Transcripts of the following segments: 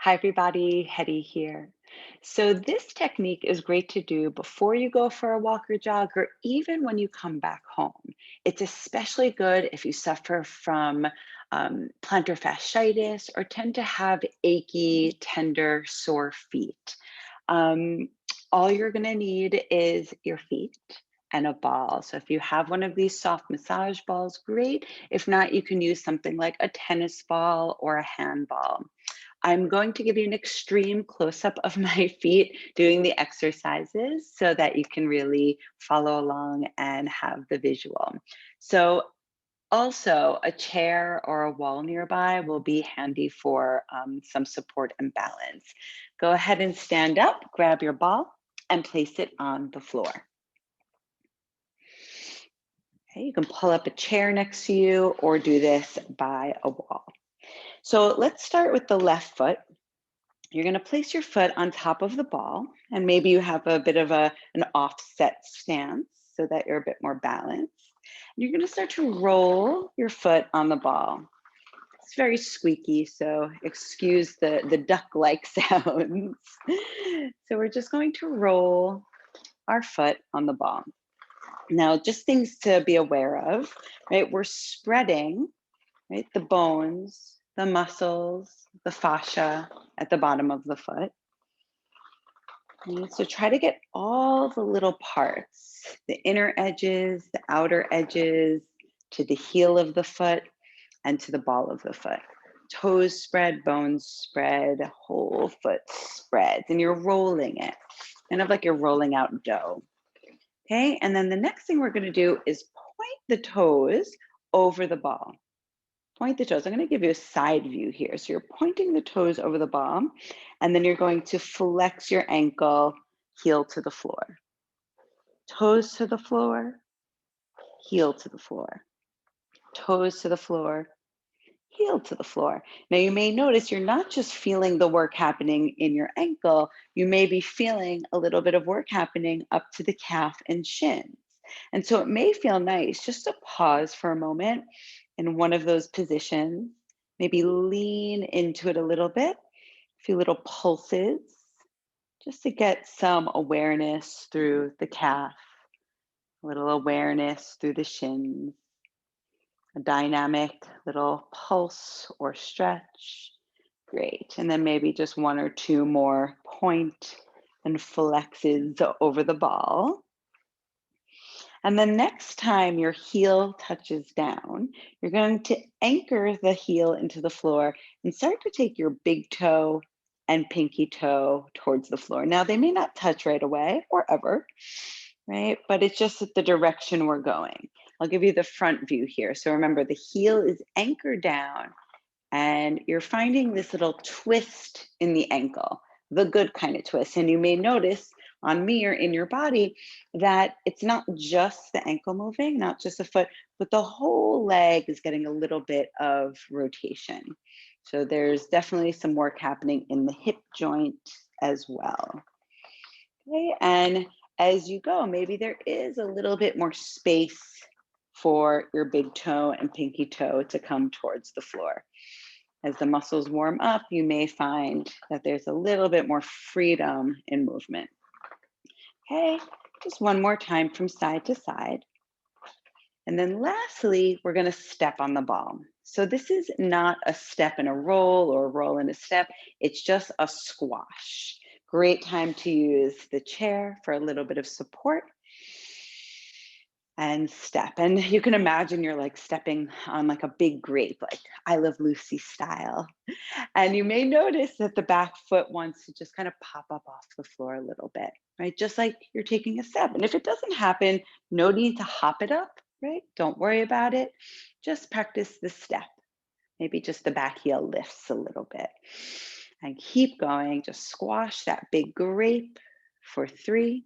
Hi, everybody. Hetty here. So, this technique is great to do before you go for a walk or jog, or even when you come back home. It's especially good if you suffer from plantar fasciitis or tend to have achy, tender, sore feet. Um, all you're going to need is your feet and a ball. So, if you have one of these soft massage balls, great. If not, you can use something like a tennis ball or a handball. I'm going to give you an extreme close up of my feet doing the exercises so that you can really follow along and have the visual. So, also, a chair or a wall nearby will be handy for some support and balance. Go ahead and stand up, grab your ball, and place it on the floor. Okay, you can pull up a chair next to you or do this by a wall. So let's start with the left foot. You're going to place your foot on top of the ball, and maybe you have a bit of an offset stance so that you're a bit more balanced. You're going to start to roll your foot on the ball. It's very squeaky, so excuse the duck-like sounds. So we're just going to roll our foot on the ball. Now, just things to be aware of, right? We're spreading, right, the bones, the muscles, the fascia at the bottom of the foot. So try to get all the little parts, the inner edges, the outer edges, to the heel of the foot and to the ball of the foot. Toes spread, bones spread, whole foot spreads, and you're rolling it, kind of like you're rolling out dough. Okay, and then the next thing we're going to do is point the toes over the ball. Point the toes. I'm going to give you a side view here. So you're pointing the toes over the ball, and then you're going to flex your ankle, heel to the floor. Toes to the floor, heel to the floor. Toes to the floor, heel to the floor. Now you may notice you're not just feeling the work happening in your ankle, you may be feeling a little bit of work happening up to the calf and shins. And so it may feel nice just to pause for a moment in one of those positions, maybe lean into it a little bit, a few little pulses, just to get some awareness through the calf, a little awareness through the shins, a dynamic little pulse or stretch. Great. And then maybe just one or two more point and flexes over the ball. And the next time your heel touches down, you're going to anchor the heel into the floor and start to take your big toe and pinky toe towards the floor. Now, they may not touch right away or ever, right? But it's just the direction we're going. I'll give you the front view here. So remember, the heel is anchored down and you're finding this little twist in the ankle, the good kind of twist. And you may notice on me or in your body that it's not just the ankle moving, not just the foot, but the whole leg is getting a little bit of rotation. So there's definitely some work happening in the hip joint as well. Okay, and as you go, maybe there is a little bit more space for your big toe and pinky toe to come towards the floor. As the muscles warm up, you may find that there's a little bit more freedom in movement. Okay, just one more time from side to side. And then lastly, we're going to step on the ball. So this is not a step and a roll or a roll and a step. It's just a squash. Great time to use the chair for a little bit of support and step. And you can imagine you're like stepping on like a big grape, like I Love Lucy style. And you may notice that the back foot wants to just kind of pop up off the floor a little bit, right? Just like you're taking a step. And if it doesn't happen, no need to hop it up, right? Don't worry about it. Just practice the step. Maybe just the back heel lifts a little bit. And keep going. Just squash that big grape for 3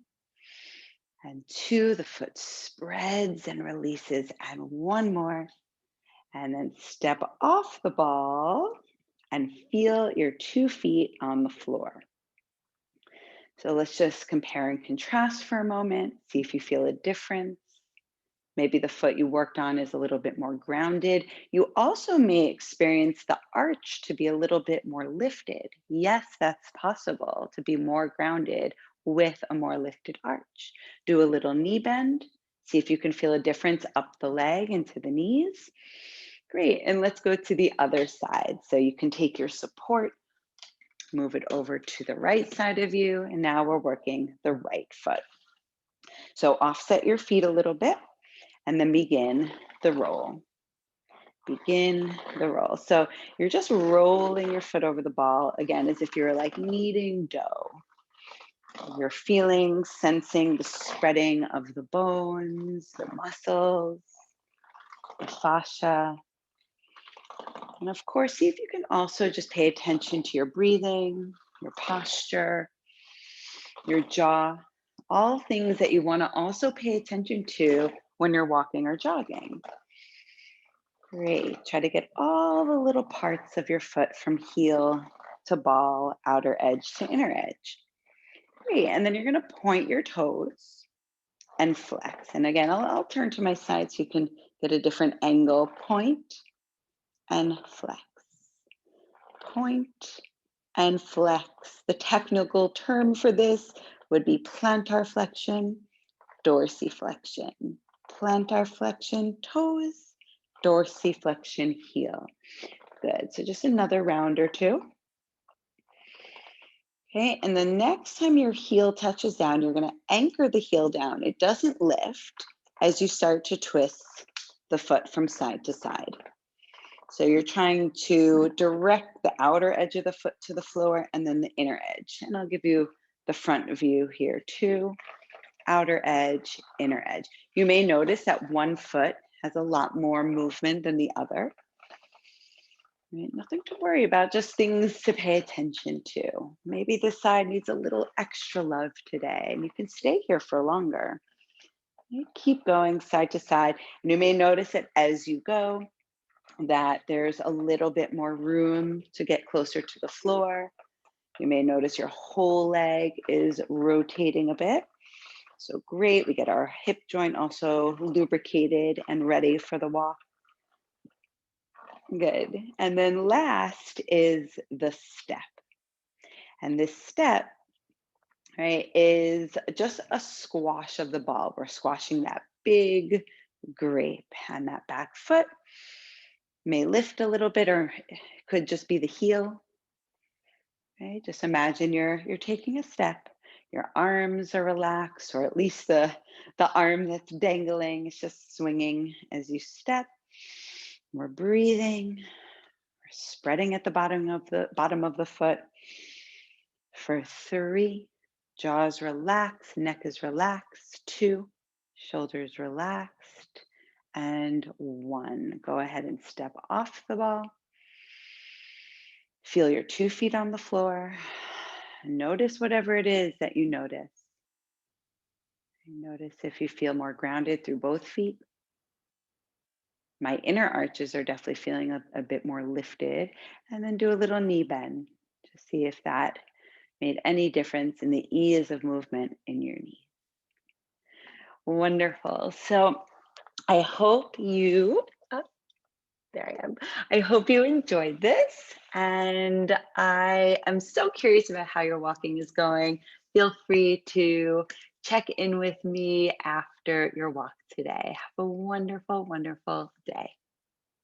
and 2. The foot spreads and releases. And one more. And then step off the ball and feel your 2 feet on the floor. So let's just compare and contrast for a moment, see if you feel a difference. Maybe the foot you worked on is a little bit more grounded. You also may experience the arch to be a little bit more lifted. Yes, that's possible to be more grounded with a more lifted arch. Do a little knee bend. See if you can feel a difference up the leg into the knees. Great. And let's go to the other side. So you can take your support, move it over to the right side of you. And now we're working the right foot. So offset your feet a little bit and then begin the roll. Begin the roll. So you're just rolling your foot over the ball, again, as if you're like kneading dough. You're feeling, sensing the spreading of the bones, the muscles, the fascia. And of course, see if you can also just pay attention to your breathing, your posture, your jaw, all things that you want to also pay attention to when you're walking or jogging. Great. Try to get all the little parts of your foot from heel to ball, outer edge to inner edge. Great. And then you're going to point your toes and flex. And again, I'll turn to my side so you can get a different angle. Point and flex. Point and flex. The technical term for this would be plantar flexion, dorsiflexion. Plantar flexion, toes, dorsiflexion, heel. Good. So just another round or two. Okay, and the next time your heel touches down, you're going to anchor the heel down. It doesn't lift as you start to twist the foot from side to side. So you're trying to direct the outer edge of the foot to the floor and then the inner edge. And I'll give you the front view here too. Outer edge, inner edge. You may notice that one foot has a lot more movement than the other. Right? Nothing to worry about, just things to pay attention to. Maybe this side needs a little extra love today, and you can stay here for longer. You keep going side to side, and you may notice that as you go, that there's a little bit more room to get closer to the floor. You may notice your whole leg is rotating a bit. So great, we get our hip joint also lubricated and ready for the walk. Good. And then last is the step. And this step, right, is just a squash of the ball. We're squashing that big grape, and that back foot may lift a little bit, or it could just be the heel. Right? Just imagine you're taking a step. Your arms are relaxed, or at least the arm that's dangling is just swinging as you step. We're breathing. We're spreading at the bottom of the foot. For 3, jaws relaxed, neck is relaxed. 2, shoulders relaxed. And 1, go ahead and step off the ball. Feel your 2 feet on the floor. Notice whatever it is that you notice. Notice if you feel more grounded through both feet. My inner arches are definitely feeling a bit more lifted. And then do a little knee bend to see if that made any difference in the ease of movement in your knee. Wonderful. So I hope you, there I am. I hope you enjoyed this. And I am so curious about how your walking is going. Feel free to check in with me after your walk today. Have a wonderful, wonderful day.